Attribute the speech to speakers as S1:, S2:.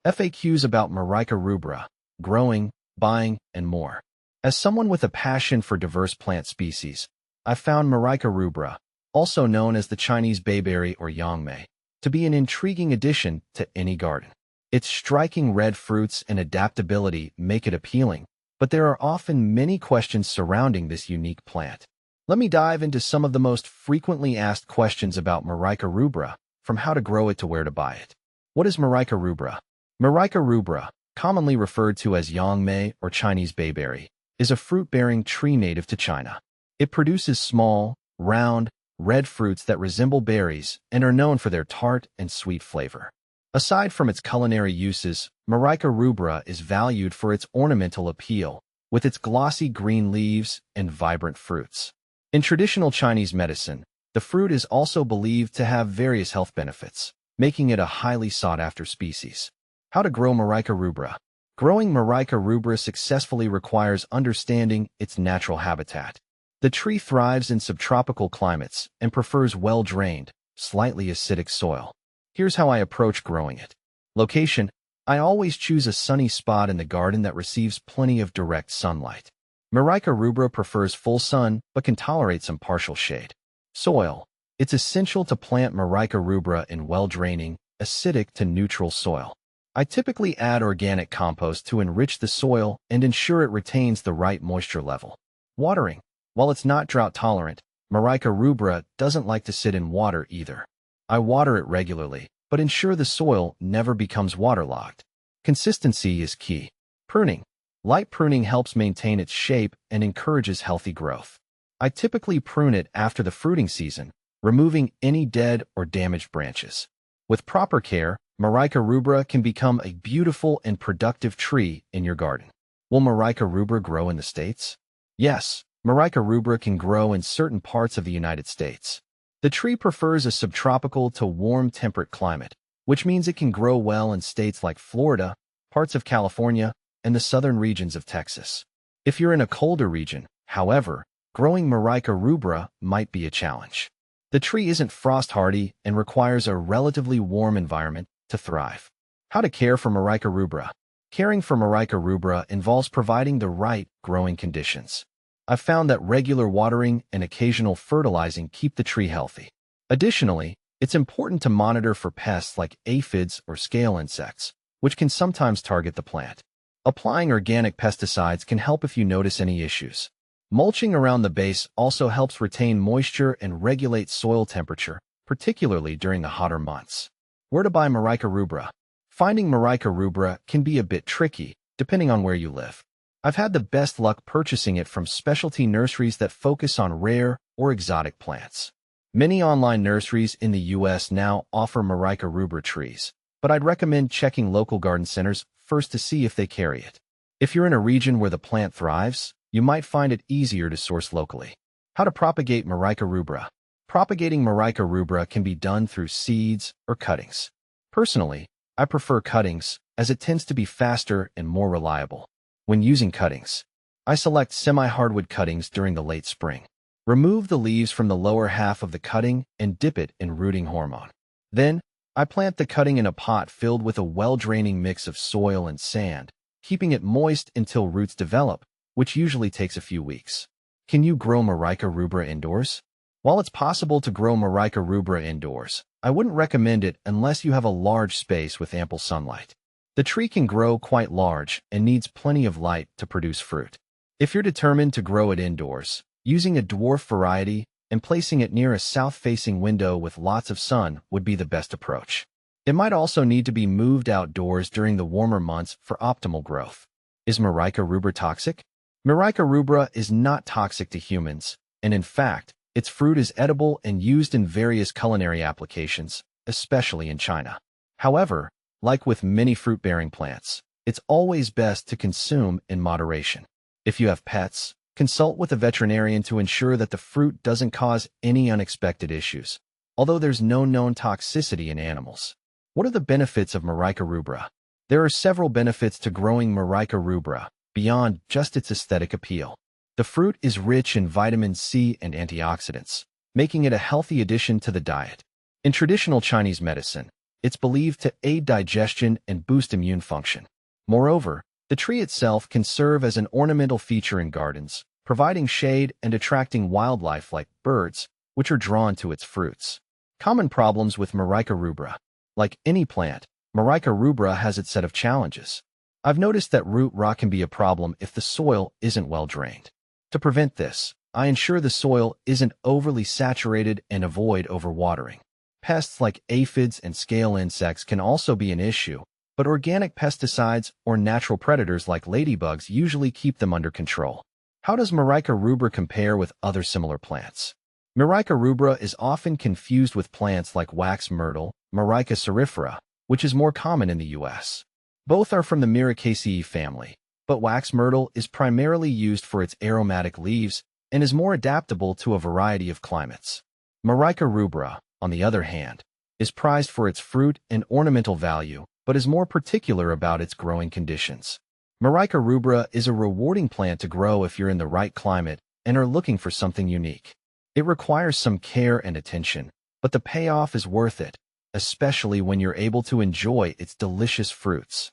S1: FAQs about Myrica rubra, growing, buying, and more. As someone with a passion for diverse plant species, I found Myrica rubra, also known as the Chinese bayberry or yangmei, to be an intriguing addition to any garden. Its striking red fruits and adaptability make it appealing, but there are often many questions surrounding this unique plant. Let me dive into some of the most frequently asked questions about Myrica rubra, from how to grow it to where to buy it. What is Myrica rubra? Myrica rubra, commonly referred to as yangmei or Chinese bayberry, is a fruit-bearing tree native to China. It produces small, round, red fruits that resemble berries and are known for their tart and sweet flavor. Aside from its culinary uses, Myrica rubra is valued for its ornamental appeal, with its glossy green leaves and vibrant fruits. In traditional Chinese medicine, the fruit is also believed to have various health benefits, making it a highly sought-after species. How to grow Myrica rubra? Growing Myrica rubra successfully requires understanding its natural habitat. The tree thrives in subtropical climates and prefers well-drained, slightly acidic soil. Here's how I approach growing it. Location: I always choose a sunny spot in the garden that receives plenty of direct sunlight. Myrica rubra prefers full sun but can tolerate some partial shade. Soil: it's essential to plant Myrica rubra in well-draining, acidic to neutral soil. I typically add organic compost to enrich the soil and ensure it retains the right moisture level. Watering: while it's not drought-tolerant, Myrica rubra doesn't like to sit in water either. I water it regularly, but ensure the soil never becomes waterlogged. Consistency is key. Pruning: light pruning helps maintain its shape and encourages healthy growth. I typically prune it after the fruiting season, removing any dead or damaged branches. With proper care, Myrica rubra can become a beautiful and productive tree in your garden. Will Myrica rubra grow in the States? Yes, Myrica rubra can grow in certain parts of the United States. The tree prefers a subtropical to warm temperate climate, which means it can grow well in states like Florida, parts of California, and the southern regions of Texas. If you're in a colder region, however, growing Myrica rubra might be a challenge. The tree isn't frost-hardy and requires a relatively warm environment to thrive. How to care for Myrica rubra? Caring for Myrica rubra involves providing the right growing conditions. I've found that regular watering and occasional fertilizing keep the tree healthy. Additionally, it's important to monitor for pests like aphids or scale insects, which can sometimes target the plant. Applying organic pesticides can help if you notice any issues. Mulching around the base also helps retain moisture and regulate soil temperature, particularly during the hotter months. Where to buy Myrica rubra? Finding Myrica rubra can be a bit tricky, depending on where you live. I've had the best luck purchasing it from specialty nurseries that focus on rare or exotic plants. Many online nurseries in the U.S. now offer Myrica rubra trees, but I'd recommend checking local garden centers first to see if they carry it. If you're in a region where the plant thrives, you might find it easier to source locally. How to propagate Myrica rubra? Propagating Myrica rubra can be done through seeds or cuttings. Personally, I prefer cuttings, as it tends to be faster and more reliable. When using cuttings, I select semi-hardwood cuttings during the late spring. Remove the leaves from the lower half of the cutting and dip it in rooting hormone. Then, I plant the cutting in a pot filled with a well-draining mix of soil and sand, keeping it moist until roots develop, which usually takes a few weeks. Can you grow Myrica rubra indoors? While it's possible to grow Myrica rubra indoors, I wouldn't recommend it unless you have a large space with ample sunlight. The tree can grow quite large and needs plenty of light to produce fruit. If you're determined to grow it indoors, using a dwarf variety and placing it near a south-facing window with lots of sun would be the best approach. It might also need to be moved outdoors during the warmer months for optimal growth. Is Myrica rubra toxic? Myrica rubra is not toxic to humans, and in fact, its fruit is edible and used in various culinary applications, especially in China. However, like with many fruit-bearing plants, it's always best to consume in moderation. If you have pets, consult with a veterinarian to ensure that the fruit doesn't cause any unexpected issues, although there's no known toxicity in animals. What are the benefits of Myrica rubra? There are several benefits to growing Myrica rubra, beyond just its aesthetic appeal. The fruit is rich in vitamin C and antioxidants, making it a healthy addition to the diet. In traditional Chinese medicine, It's believed to aid digestion and boost immune function. Moreover, the tree itself can serve as an ornamental feature in gardens, providing shade and attracting wildlife like birds, which are drawn to its fruits. Common problems with Myrica rubra. Like any plant, Myrica rubra has its set of challenges. I've noticed that root rot can be a problem if the soil isn't well drained. To prevent this, I ensure the soil isn't overly saturated and avoid overwatering. Pests like aphids and scale insects can also be an issue, but organic pesticides or natural predators like ladybugs usually keep them under control. How does Myrica rubra compare with other similar plants? Myrica rubra is often confused with plants like wax myrtle, Myrica cerifera, which is more common in the U.S. Both are from the Myricaceae family, but wax myrtle is primarily used for its aromatic leaves and is more adaptable to a variety of climates. Myrica rubra, on the other hand, is prized for its fruit and ornamental value, but is more particular about its growing conditions. Myrica rubra is a rewarding plant to grow if you're in the right climate and are looking for something unique. It requires some care and attention, but the payoff is worth it, especially when you're able to enjoy its delicious fruits.